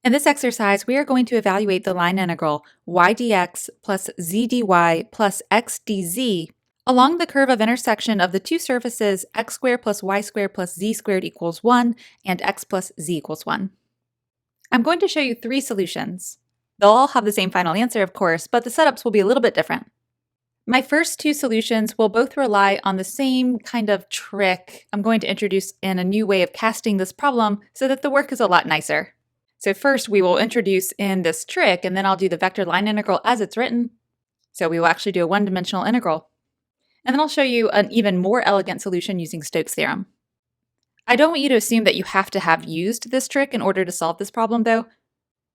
In this exercise, we are going to evaluate the line integral y dx plus z dy plus x dz along the curve of intersection of the two surfaces x squared plus y squared plus z squared equals 1 and x plus z equals 1. I'm going to show you 3 solutions. They'll all have the same final answer, of course, but the setups will be a little bit different. My first 2 solutions will both rely on the same kind of trick I'm going to introduce in a new way of casting this problem so that the work is a lot nicer. So first we will introduce in this trick, and then I'll do the vector line integral as it's written. So we will actually do a one-dimensional integral. And then I'll show you an even more elegant solution using Stokes' theorem. I don't want you to assume that you have to have used this trick in order to solve this problem, though.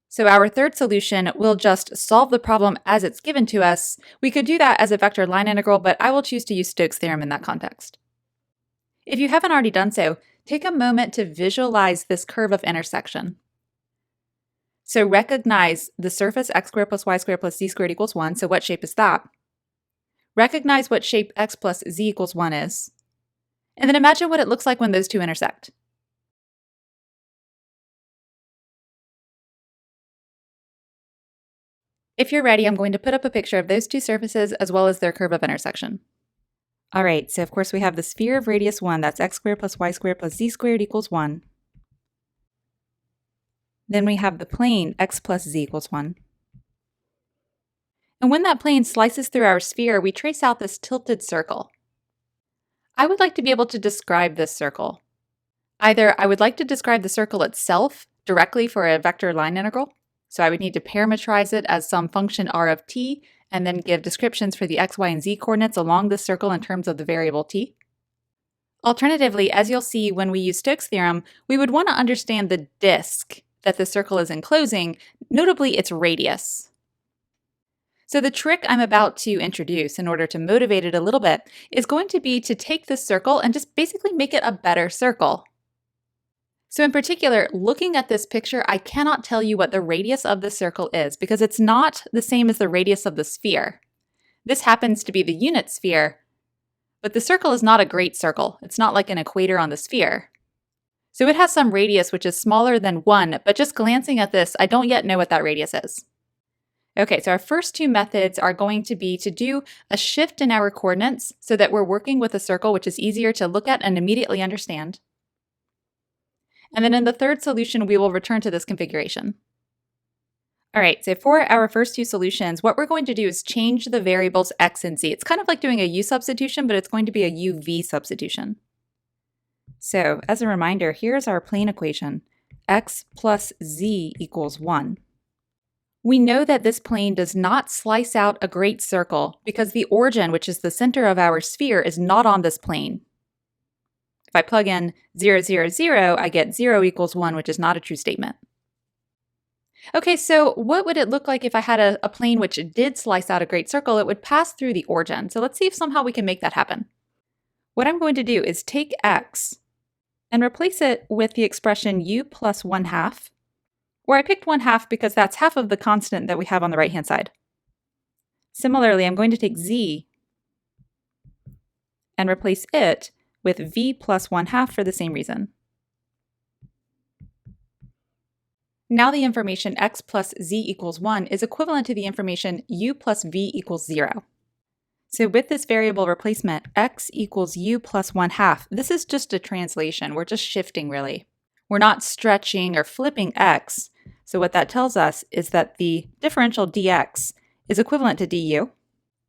So our third solution will just solve the problem as it's given to us. We could do that as a vector line integral, but I will choose to use Stokes' theorem in that context. If you haven't already done so, take a moment to visualize this curve of intersection. So recognize the surface x squared plus y squared plus z squared equals 1. So what shape is that? Recognize what shape x plus z equals 1 is. And then imagine what it looks like when those two intersect. If you're ready, I'm going to put up a picture of those two surfaces as well as their curve of intersection. All right, so of course we have the sphere of radius 1, that's x squared plus y squared plus z squared equals 1. Then we have the plane x plus z equals 1. And when that plane slices through our sphere, we trace out this tilted circle. I would like to be able to describe this circle. Either I would like to describe the circle itself directly for a vector line integral, so I would need to parametrize it as some function r of t, and then give descriptions for the x, y, and z coordinates along this circle in terms of the variable t. Alternatively, as you'll see when we use Stokes' theorem, we would want to understand the disk that the circle is enclosing, notably its radius. So the trick I'm about to introduce in order to motivate it a little bit is going to be to take this circle and just basically make it a better circle. So in particular, looking at this picture, I cannot tell you what the radius of the circle is because it's not the same as the radius of the sphere. This happens to be the unit sphere, but the circle is not a great circle. It's not like an equator on the sphere. So it has some radius which is smaller than 1, but just glancing at this, I don't yet know what that radius is. Okay, so our first 2 methods are going to be to do a shift in our coordinates so that we're working with a circle which is easier to look at and immediately understand. And then in the third solution, we will return to this configuration. All right, so for our first 2 solutions, what we're going to do is change the variables x and z. It's kind of like doing a u substitution, but it's going to be a uv substitution. So as a reminder, here's our plane equation, x plus z equals 1. We know that this plane does not slice out a great circle because the origin, which is the center of our sphere, is not on this plane. If I plug in 0, 0, 0, I get 0 equals 1, which is not a true statement. Okay, so what would it look like if I had a plane which did slice out a great circle? It would pass through the origin. So let's see if somehow we can make that happen. What I'm going to do is take x and replace it with the expression u plus 1/2, where I picked 1/2 because that's half of the constant that we have on the right-hand side. Similarly, I'm going to take z and replace it with v plus 1/2 for the same reason. Now the information x plus z equals 1 is equivalent to the information u plus v equals 0. So with this variable replacement, x equals u plus 1/2, this is just a translation. We're just shifting, really. We're not stretching or flipping x. So what that tells us is that the differential dx is equivalent to du,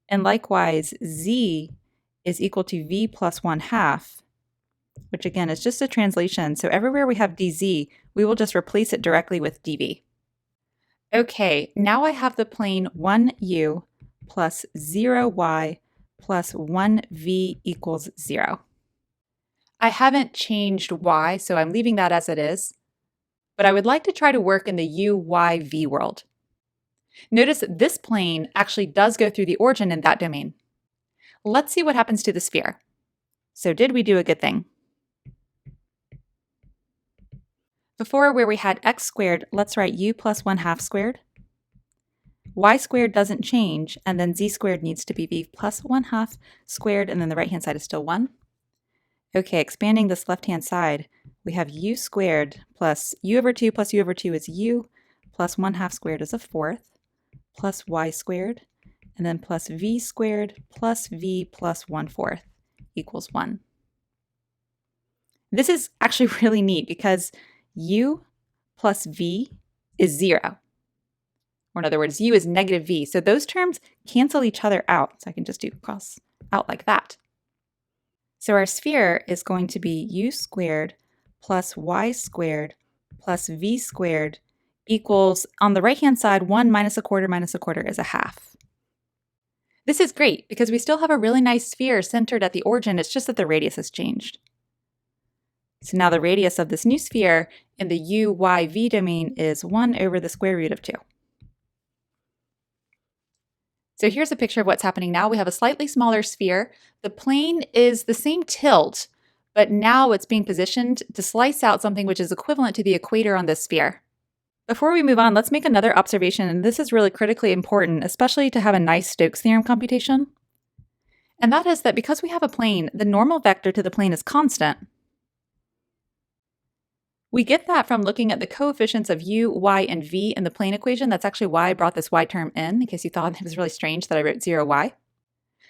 and likewise z is equal to v plus 1/2, which again is just a translation. So everywhere we have dz, we will just replace it directly with dv. Okay, now I have the plane 1u plus 0y plus 1v equals 0. I haven't changed y, so I'm leaving that as it is, but I would like to try to work in the u, y, v world. Notice that this plane actually does go through the origin in that domain. Let's see what happens to the sphere. So did we do a good thing? Before, where we had x squared, let's write u plus 1/2 squared. Y squared doesn't change, and then z squared needs to be v plus 1/2 squared, and then the right-hand side is still 1. Okay, expanding this left-hand side, we have u squared plus u over 2 is u plus 1/2 squared is a fourth, plus y squared, and then plus v squared plus v plus 1/4 equals 1. This is actually really neat because u plus v is 0. Or in other words, u is negative v. So those terms cancel each other out. So I can just do cross out like that. So our sphere is going to be u squared plus y squared plus v squared equals, on the right-hand side, 1 minus a quarter is a half. This is great because we still have a really nice sphere centered at the origin. It's just that the radius has changed. So now the radius of this new sphere in the u, y, v domain is 1 over the square root of 2. So here's a picture of what's happening now. We have a slightly smaller sphere. The plane is the same tilt, but now it's being positioned to slice out something which is equivalent to the equator on this sphere. Before we move on, let's make another observation, and this is really critically important, especially to have a nice Stokes theorem computation. And that is that because we have a plane, the normal vector to the plane is constant. We get that from looking at the coefficients of u, y, and v in the plane equation. That's actually why I brought this y term in case you thought it was really strange that I wrote 0, y.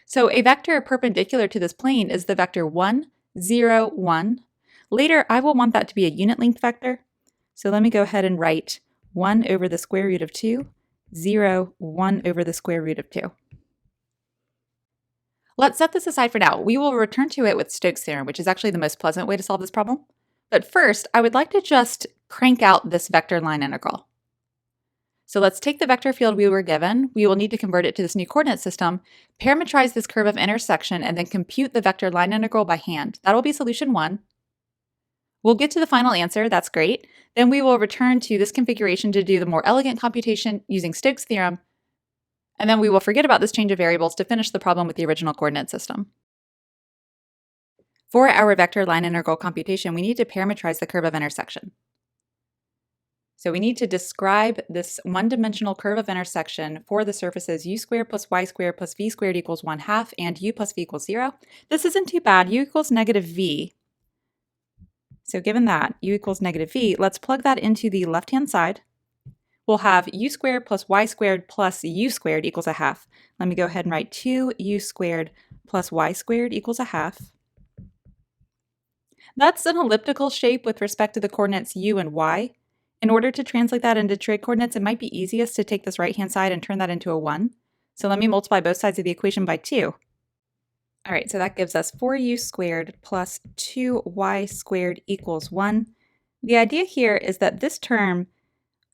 So a vector perpendicular to this plane is the vector 1, 0, 1. Later, I will want that to be a unit length vector. So let me go ahead and write 1 over the square root of 2, 0, 1 over the square root of 2. Let's set this aside for now. We will return to it with Stokes' theorem, which is actually the most pleasant way to solve this problem. But first, I would like to just crank out this vector line integral. So let's take the vector field we were given. We will need to convert it to this new coordinate system, parametrize this curve of intersection, and then compute the vector line integral by hand. That'll be solution 1. We'll get to the final answer. That's great. Then we will return to this configuration to do the more elegant computation using Stokes' theorem. And then we will forget about this change of variables to finish the problem with the original coordinate system. For our vector line integral computation, we need to parametrize the curve of intersection. So we need to describe this one-dimensional curve of intersection for the surfaces u squared plus y squared plus v squared equals 1/2 and u plus v equals 0. This isn't too bad. U equals negative v. So given that u equals negative v, let's plug that into the left-hand side. We'll have u squared plus y squared plus u squared equals 1/2. Let me go ahead and write 2u squared plus y squared equals 1/2. That's an elliptical shape with respect to the coordinates u and y. In order to translate that into trig coordinates, it might be easiest to take this right-hand side and turn that into a 1. So let me multiply both sides of the equation by 2. All right, so that gives us 4u squared plus 2y squared equals 1. The idea here is that this term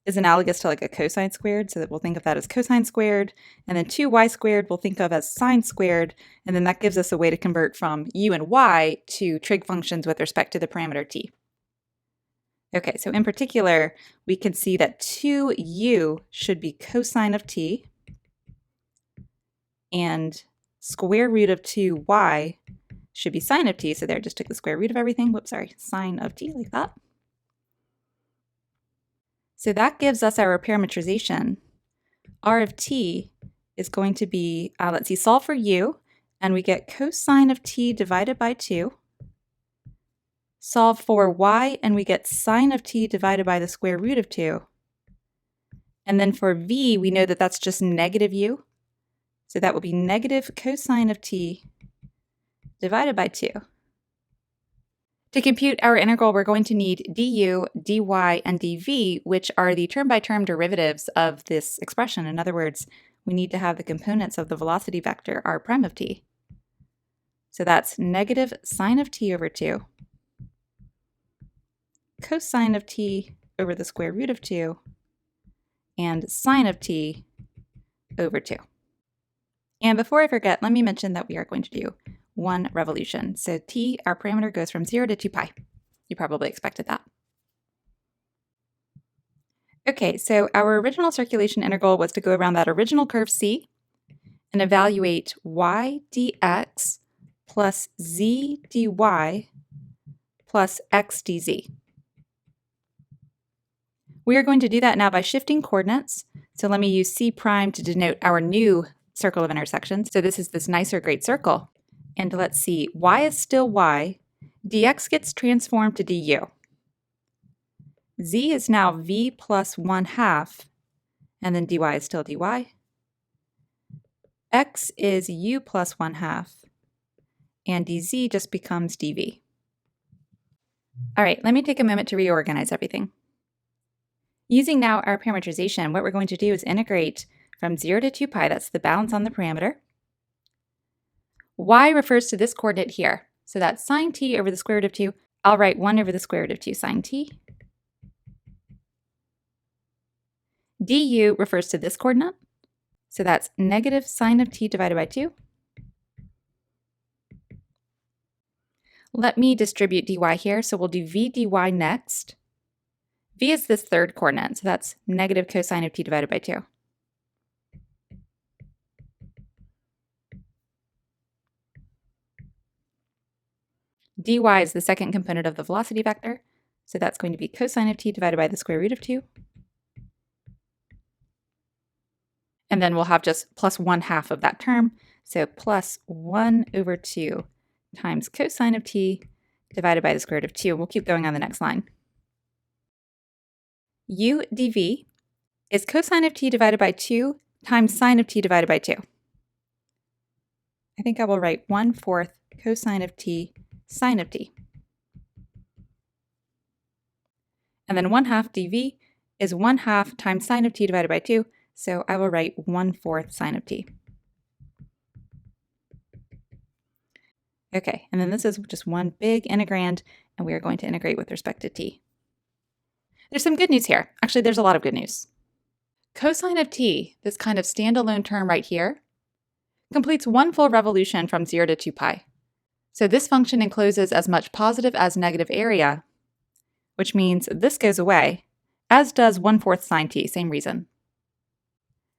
is analogous to like a cosine squared, so that we'll think of that as cosine squared, and then 2y squared we'll think of as sine squared, and then that gives us a way to convert from u and y to trig functions with respect to the parameter t. Okay, so in particular, we can see that 2u should be cosine of t, and square root of 2y should be sine of t, so there, just took the square root of everything, whoops, sorry, sine of t like that. So that gives us our parametrization. R of t is going to be, let's see, solve for u, and we get cosine of t divided by 2. Solve for y, and we get sine of t divided by the square root of 2. And then for v, we know that that's just negative u. So that will be negative cosine of t divided by 2. To compute our integral, we're going to need du, dy, and dv, which are the term-by-term derivatives of this expression. In other words, we need to have the components of the velocity vector r prime of t. So that's negative sine of t over 2, cosine of t over the square root of 2, and sine of t over 2. And before I forget, let me mention that we are going to do one revolution. So t, our parameter, goes from 0 to 2 pi. You probably expected that. Okay, so our original circulation integral was to go around that original curve C and evaluate y dx plus z dy plus x dz. We are going to do that now by shifting coordinates. So let me use C prime to denote our new circle of intersection. So this is this nicer great circle. And let's see, y is still y, dx gets transformed to du. z is now v plus 1/2, and then dy is still dy. X is u plus 1/2, and dz just becomes dv. All right, let me take a moment to reorganize everything. Using now our parametrization, what we're going to do is integrate from 0 to 2 pi, that's the balance on the parameter. Y refers to this coordinate here, so that's sine t over the square root of 2. I'll write 1 over the square root of 2 sine t. Du refers to this coordinate, so that's negative sine of t divided by 2. Let me distribute dy here, so we'll do v dy next. V is this third coordinate, so that's negative cosine of t divided by 2. Dy is the second component of the velocity vector, so that's going to be cosine of t divided by the square root of 2. And then we'll have just plus 1/2 of that term, so plus 1 over 2 times cosine of t divided by the square root of 2. We'll keep going on the next line. U dv is cosine of t divided by 2 times sine of t divided by 2. I think I will write 1/4 cosine of t sine of t. And then 1/2 dv is 1/2 times sine of t divided by 2, so I will write 1/4 sine of t. Okay, and then this is just one big integrand, and we are going to integrate with respect to t. There's some good news here. Actually, there's a lot of good news. Cosine of t, this kind of standalone term right here, completes one full revolution from 0 to 2 pi. So this function encloses as much positive as negative area, which means this goes away, as does 1/4 sine t, same reason.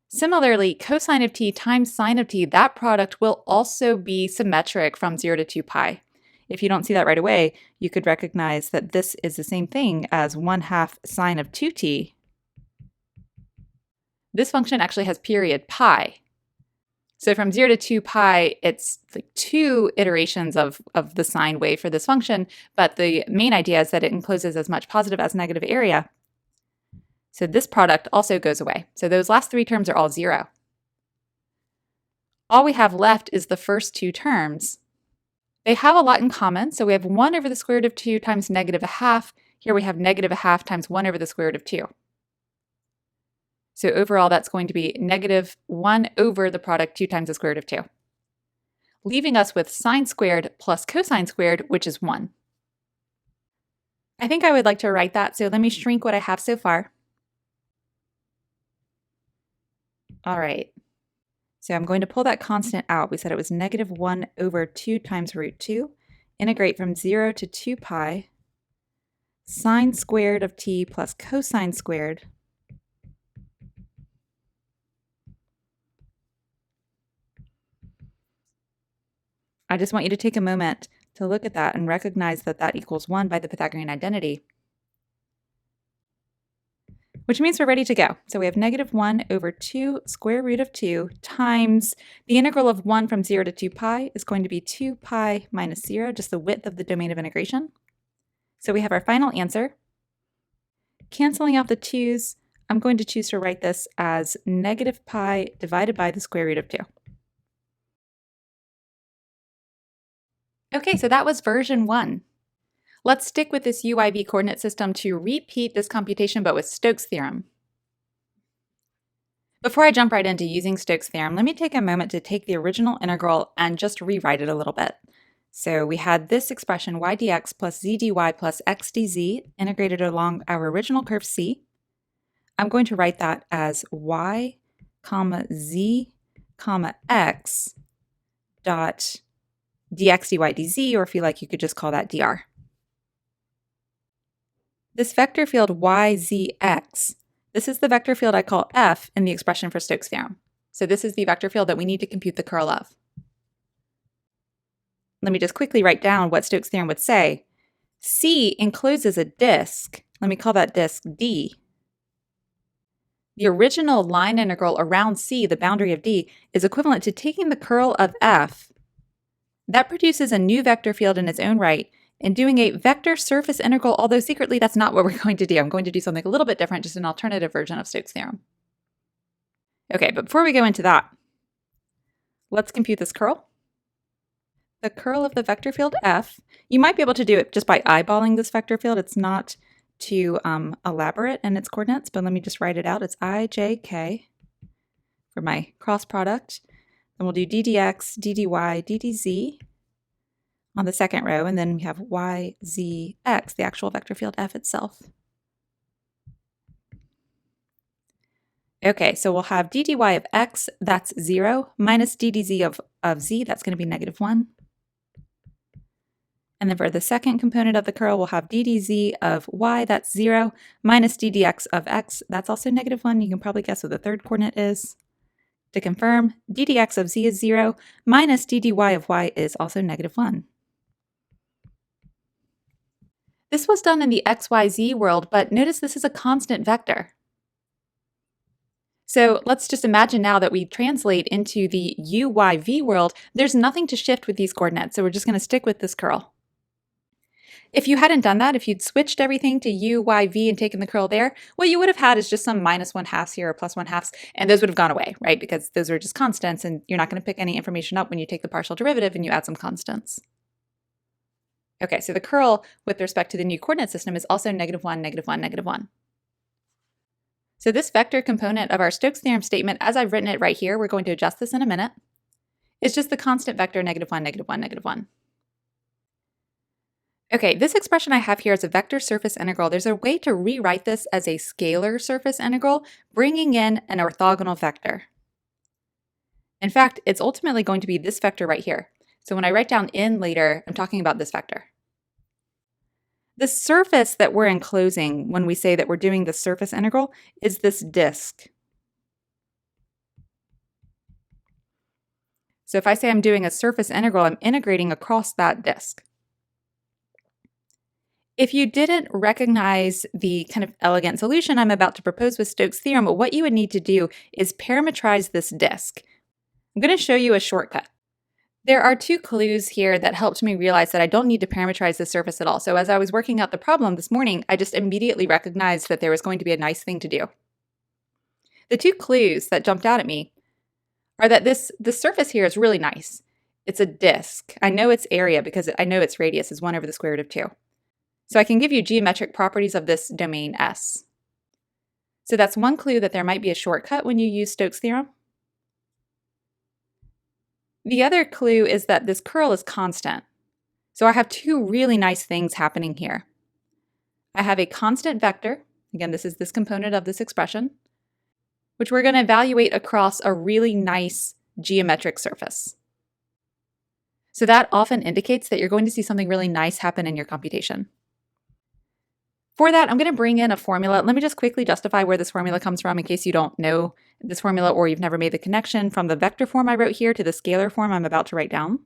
Similarly, cosine of t times sine of t, that product will also be symmetric from 0 to 2 pi. If you don't see that right away, you could recognize that this is the same thing as 1/2 sine of 2t. This function actually has period pi. So from 0 to 2 pi, it's like 2 iterations of the sine wave for this function, but the main idea is that it encloses as much positive as negative area. So this product also goes away. So those last 3 terms are all 0. All we have left is the first 2 terms. They have a lot in common. So we have 1 over the square root of 2 times negative 1/2. Here we have negative 1/2 times 1 over the square root of 2. So overall, that's going to be negative 1 over the product 2 times the square root of 2, leaving us with sine squared plus cosine squared, which is 1. I think I would like to write that, so let me shrink what I have so far. All right, so I'm going to pull that constant out. We said it was negative 1 over 2 times root 2. Integrate from 0 to 2 pi, sine squared of t plus cosine squared. I just want you to take a moment to look at that and recognize that that equals 1 by the Pythagorean identity, which means we're ready to go. So we have negative 1 over 2 square root of 2 times the integral of 1 from 0 to 2 pi is going to be 2 pi minus 0, just the width of the domain of integration. So we have our final answer. Canceling out the 2's, I'm going to choose to write this as negative pi divided by the square root of 2. Okay, so that was version 1. Let's stick with this UIV coordinate system to repeat this computation, but with Stokes' theorem. Before I jump right into using Stokes' theorem, let me take a moment to take the original integral and just rewrite it a little bit. So we had this expression y dx plus z dy plus x dz integrated along our original curve C. I'm going to write that as y, z, x dot dx dy dz, or if you like, you could just call that dr. This vector field yzx, this is the vector field I call f in the expression for Stokes' theorem. So this is the vector field that we need to compute the curl of. Let me just quickly write down what Stokes' theorem would say. C encloses a disk. Let me call that disk D. The original line integral around C, the boundary of D, is equivalent to taking the curl of f. That produces a new vector field in its own right, in doing a vector surface integral, although secretly that's not what we're going to do. I'm going to do something a little bit different, just an alternative version of Stokes' theorem. Okay, but before we go into that, let's compute this curl. The curl of the vector field f, you might be able to do it just by eyeballing this vector field. It's not too elaborate in its coordinates, but let me just write it out. It's ijk for my cross product. Then we'll do ddx, ddy, ddz on the second row, and then we have yzx, the actual vector field f itself. Okay, so we'll have ddy of x, that's 0, minus ddz of z, that's going to be -1. And then for the second component of the curl, we'll have ddz of y, that's 0, minus ddx of x, that's also -1. You can probably guess what the third coordinate is. To confirm, ddx of z is 0, minus ddy of y is also -1. This was done in the xyz world, but notice this is a constant vector. So let's just imagine now that we translate into the uyv world, there's nothing to shift with these coordinates, so we're just going to stick with this curl. If you hadn't done that, if you'd switched everything to uyv and taken the curl there, what you would have had is just some -1/2 here or +1/2, and those would have gone away, right? Because those are just constants, and you're not going to pick any information up when you take the partial derivative and you add some constants. Okay, so the curl with respect to the new coordinate system is also -1, -1, -1. So this vector component of our Stokes theorem statement, as I've written it right here, we're going to adjust this in a minute, is just the constant vector -1, -1, -1. Okay, this expression I have here is a vector surface integral. There's a way to rewrite this as a scalar surface integral, bringing in an orthogonal vector. In fact, it's ultimately going to be this vector right here. So when I write down in later, I'm talking about this vector. The surface that we're enclosing when we say that we're doing the surface integral is this disk. So if I say I'm doing a surface integral, I'm integrating across that disk. If you didn't recognize the kind of elegant solution I'm about to propose with Stokes' theorem, what you would need to do is parametrize this disk. I'm going to show you a shortcut. There are two clues here that helped me realize that I don't need to parametrize the surface at all. So as I was working out the problem this morning, I just immediately recognized that there was going to be a nice thing to do. The two clues that jumped out at me are that the surface here is really nice. It's a disk. I know its area because I know its radius is 1 over the square root of 2. So I can give you geometric properties of this domain S. So that's one clue that there might be a shortcut when you use Stokes' theorem. The other clue is that this curl is constant. So I have two really nice things happening here. I have a constant vector, again this is this component of this expression, which we're going to evaluate across a really nice geometric surface. So that often indicates that you're going to see something really nice happen in your computation. For that, I'm going to bring in a formula. Let me just quickly justify where this formula comes from in case you don't know this formula or you've never made the connection from the vector form I wrote here to the scalar form I'm about to write down.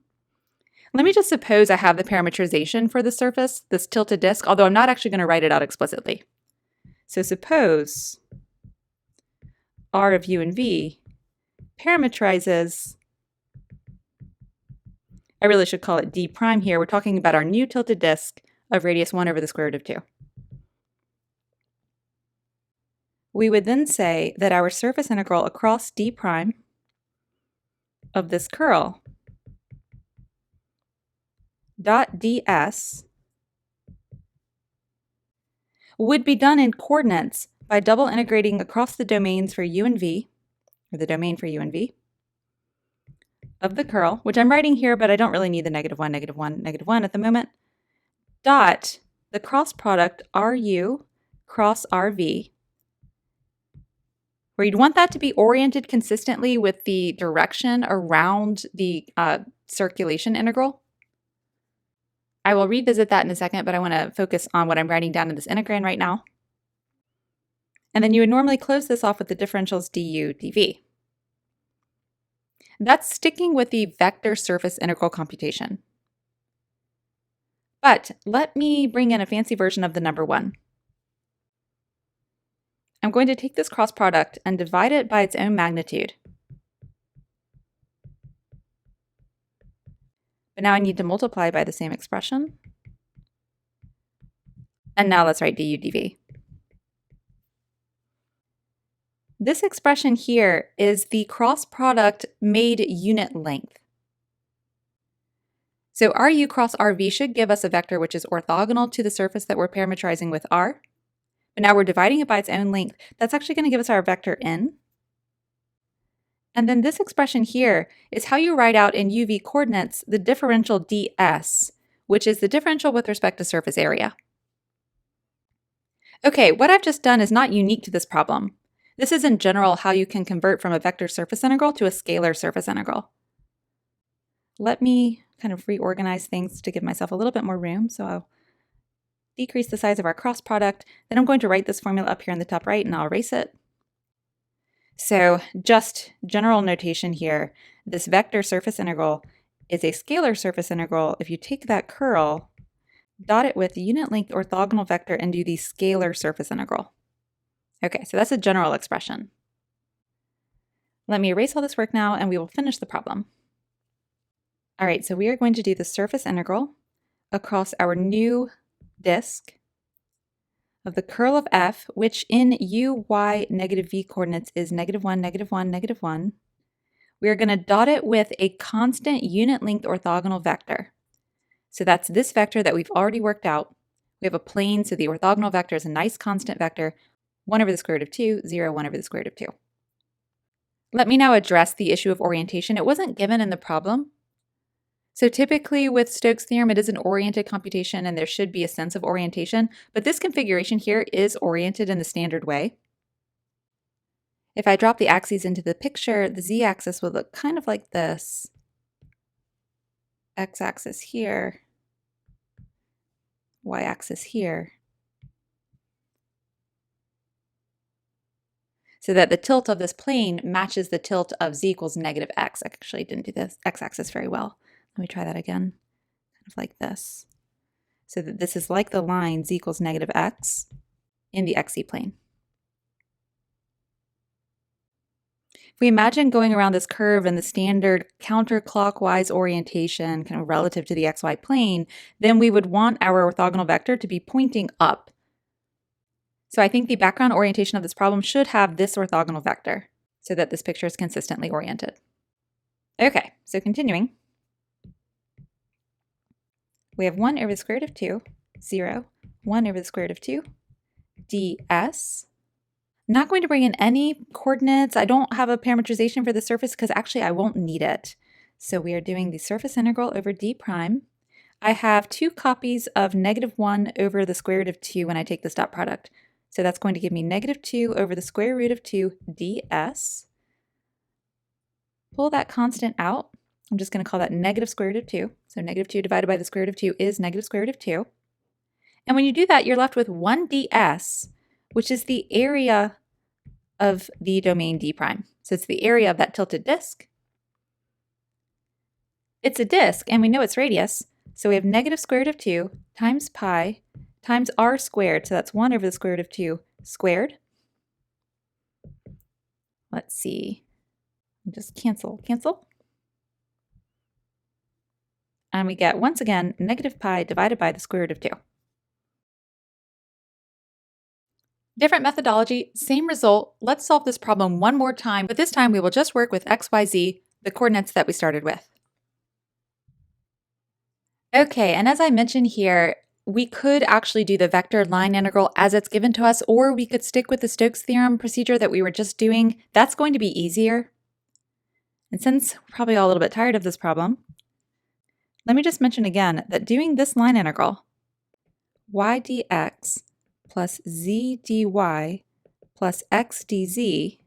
Let me just suppose I have the parametrization for the surface, this tilted disk, although I'm not actually going to write it out explicitly. So suppose R of u and v parametrizes, I really should call it d prime here. We're talking about our new tilted disk of radius 1 over the square root of 2. We would then say that our surface integral across d prime of this curl dot ds would be done in coordinates by double integrating across the domains for u and v, or the domain for u and v, of the curl, which I'm writing here, but I don't really need the -1, -1, -1 at the moment, dot the cross product ru cross rv, where you'd want that to be oriented consistently with the direction around the circulation integral. I will revisit that in a second, but I want to focus on what I'm writing down in this integrand right now. And then you would normally close this off with the differentials du dv. That's sticking with the vector surface integral computation. But let me bring in a fancy version of the number 1. I'm going to take this cross product and divide it by its own magnitude. But now I need to multiply by the same expression. And now let's write du dv. This expression here is the cross product made unit length. So RU cross RV should give us a vector which is orthogonal to the surface that we're parametrizing with R. But now we're dividing it by its own length. That's actually going to give us our vector n. And then this expression here is how you write out in UV coordinates the differential ds, which is the differential with respect to surface area. Okay, what I've just done is not unique to this problem. This is in general how you can convert from a vector surface integral to a scalar surface integral. Let me kind of reorganize things to give myself a little bit more room. So I'll decrease the size of our cross product. Then I'm going to write this formula up here in the top right and I'll erase it. So just general notation here, this vector surface integral is a scalar surface integral if you take that curl, dot it with the unit length orthogonal vector and do the scalar surface integral. Okay, so that's a general expression. Let me erase all this work now and we will finish the problem. All right, so we are going to do the surface integral across our new disk of the curl of f, which in u, y, negative v coordinates is -1, -1, -1. We are going to dot it with a constant unit length orthogonal vector. So that's this vector that we've already worked out. We have a plane, so the orthogonal vector is a nice constant vector, 1 over the square root of 2, 0, 1 over the square root of 2. Let me now address the issue of orientation. It wasn't given in the problem. So typically with Stokes' theorem, it is an oriented computation and there should be a sense of orientation, but this configuration here is oriented in the standard way. If I drop the axes into the picture, the z-axis would look kind of like this. X-axis here, y-axis here. So that the tilt of this plane matches the tilt of z equals -x. I actually didn't do this x-axis very well. Let me try that again, kind of like this. So that this is like the line z equals -x in the xz plane. If we imagine going around this curve in the standard counterclockwise orientation, kind of relative to the xy plane, then we would want our orthogonal vector to be pointing up. So I think the background orientation of this problem should have this orthogonal vector so that this picture is consistently oriented. Okay, so continuing. We have 1 over the square root of 2, 0, 1 over the square root of 2, ds. Not going to bring in any coordinates. I don't have a parametrization for the surface because actually I won't need it. So we are doing the surface integral over d prime. I have 2 copies of -1 over the square root of 2 when I take this dot product. So that's going to give me -2 over the square root of 2 ds. Pull that constant out. I'm just going to call that negative square root of 2. So -2 divided by the square root of 2 is negative square root of 2. And when you do that, you're left with 1 ds, which is the area of the domain d prime. So it's the area of that tilted disk. It's a disk, and we know its radius. So we have negative square root of 2 times pi times r squared. So that's 1 over the square root of 2 squared. Let's see. Just cancel. And we get, once again, negative pi divided by the square root of 2. Different methodology, same result. Let's solve this problem one more time, but this time we will just work with x, y, z, the coordinates that we started with. Okay, and as I mentioned here, we could actually do the vector line integral as it's given to us, or we could stick with the Stokes theorem procedure that we were just doing. That's going to be easier. And since we're probably all a little bit tired of this problem, let me just mention again that doing this line integral, y dx plus z dy plus x dz,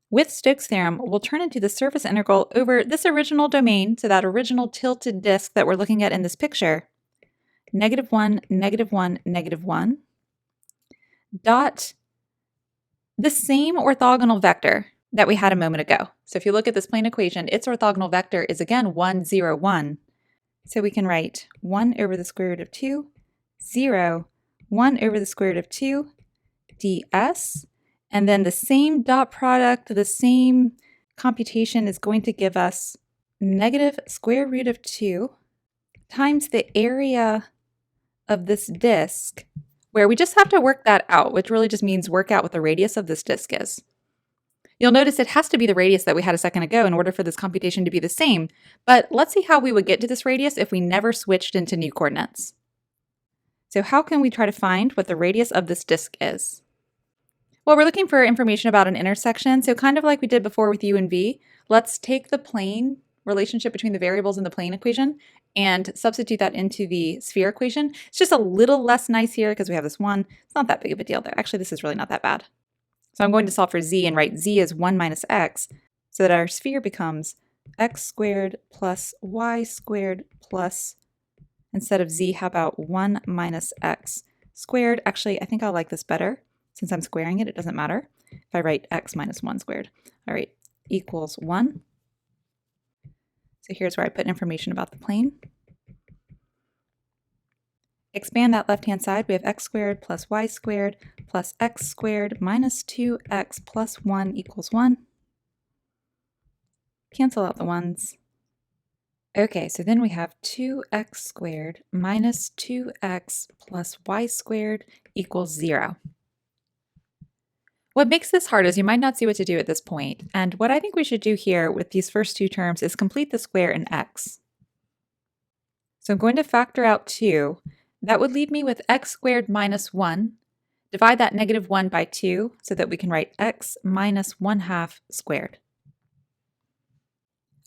with Stokes' theorem, will turn into the surface integral over this original domain, so that original tilted disk that we're looking at in this picture, -1, -1, -1, dot the same orthogonal vector that we had a moment ago. So if you look at this plane equation, its orthogonal vector is again 1, 0, 1. So we can write 1 over the square root of 2, 0, 1 over the square root of 2, ds. And then the same dot product, the same computation is going to give us negative square root of 2 times the area of this disk, where we just have to work that out, which really just means work out what the radius of this disk is. You'll notice it has to be the radius that we had a second ago in order for this computation to be the same, but let's see how we would get to this radius if we never switched into new coordinates. So how can we try to find what the radius of this disk is? Well, we're looking for information about an intersection, so kind of like we did before with u and v, let's take the plane relationship between the variables in the plane equation and substitute that into the sphere equation. It's just a little less nice here because we have this 1. It's not that big of a deal there. Actually, this is really not that bad. So I'm going to solve for z and write z as 1 minus x so that our sphere becomes x squared plus y squared plus, instead of z, how about 1 minus x squared? Actually, I think I'll like this better. Since I'm squaring it, it doesn't matter. If I write x minus 1 squared. All right, equals 1. So here's where I put information about the plane. Expand that left-hand side. We have x squared plus y squared plus x squared minus 2x plus 1 equals 1. Cancel out the 1's. Okay, so then we have 2x squared minus 2x plus y squared equals 0. What makes this hard is you might not see what to do at this point, and what I think we should do here with these first two terms is complete the square in x. So I'm going to factor out 2. That would leave me with x squared minus 1. Divide that negative 1 by 2 so that we can write x minus 1/2 squared.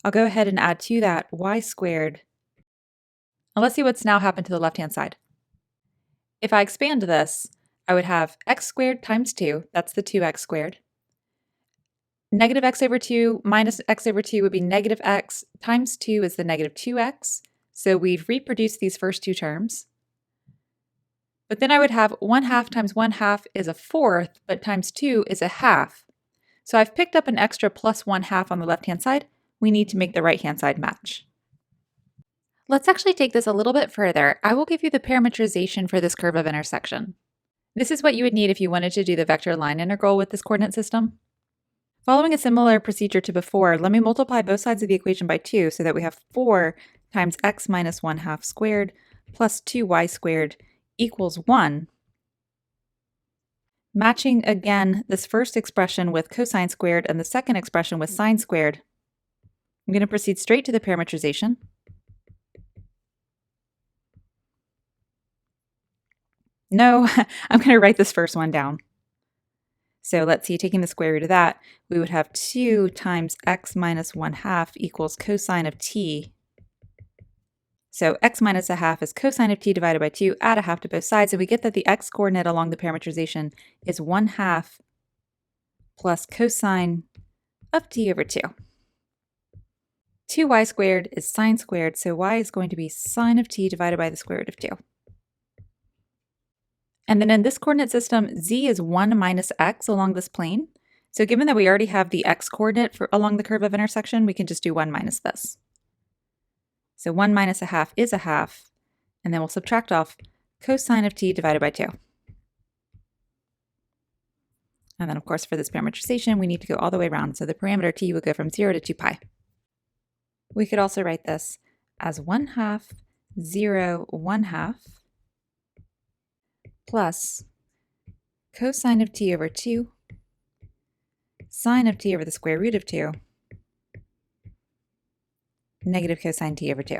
I'll go ahead and add to that y squared. And let's see what's now happened to the left-hand side. If I expand this, I would have x squared times 2, that's the 2x squared. Negative x over 2 minus x over 2 would be negative x times 2 is the negative 2x. So we've reproduced these first two terms. But then I would have 1/2 times 1/2 is a 4th, but times 2 is a 1/2. So I've picked up an extra plus 1/2 on the left-hand side. We need to make the right-hand side match. Let's actually take this a little bit further. I will give you the parametrization for this curve of intersection. This is what you would need if you wanted to do the vector line integral with this coordinate system. Following a similar procedure to before, let me multiply both sides of the equation by 2 so that we have 4 times x minus 1/2 squared plus 2y squared equals 1. Matching again this first expression with cosine squared and the second expression with sine squared, I'm going to proceed straight to the parametrization. No, I'm going to write this first one down. So let's see, taking the square root of that, we would have 2 times x minus 1/2 equals cosine of t. So x minus 1/2 is cosine of t divided by 2, add a 1/2 to both sides, and we get that the x coordinate along the parametrization is 1/2 plus cosine of t over 2. 2y squared is sine squared, so y is going to be sine of t divided by the square root of 2. And then in this coordinate system, z is 1 minus x along this plane. So given that we already have the x coordinate along the curve of intersection, we can just do 1 minus this. So 1 minus 1/2 is 1/2, and then we'll subtract off cosine of t divided by 2. And then of course for this parametrization, we need to go all the way around. So the parameter t would go from 0 to 2 pi. We could also write this as 1/2, 0, 1/2 plus cosine of t over 2, sine of t over the square root of 2, negative cosine t over 2.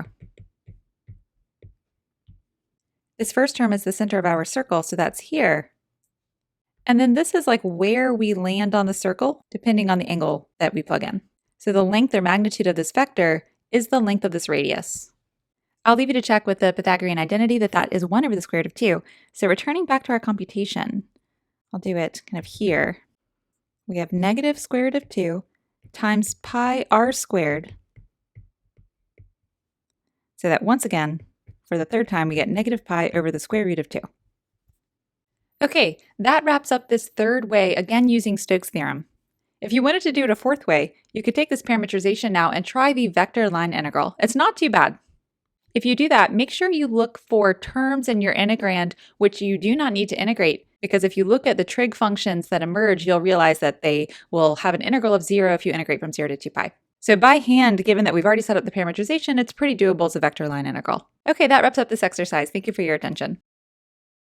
This first term is the center of our circle, so that's here. And then this is like where we land on the circle, depending on the angle that we plug in. So the length or magnitude of this vector is the length of this radius. I'll leave you to check with the Pythagorean identity that that is 1 over the square root of 2. So returning back to our computation, I'll do it kind of here. We have negative square root of 2 times pi r squared. So that once again, for the third time, we get negative pi over the square root of 2. Okay, that wraps up this third way, again using Stokes' theorem. If you wanted to do it a fourth way, you could take this parametrization now and try the vector line integral. It's not too bad. If you do that, make sure you look for terms in your integrand which you do not need to integrate, because if you look at the trig functions that emerge, you'll realize that they will have an integral of 0 if you integrate from 0 to 2 pi. So by hand, given that we've already set up the parametrization, it's pretty doable as a vector line integral. Okay, that wraps up this exercise. Thank you for your attention.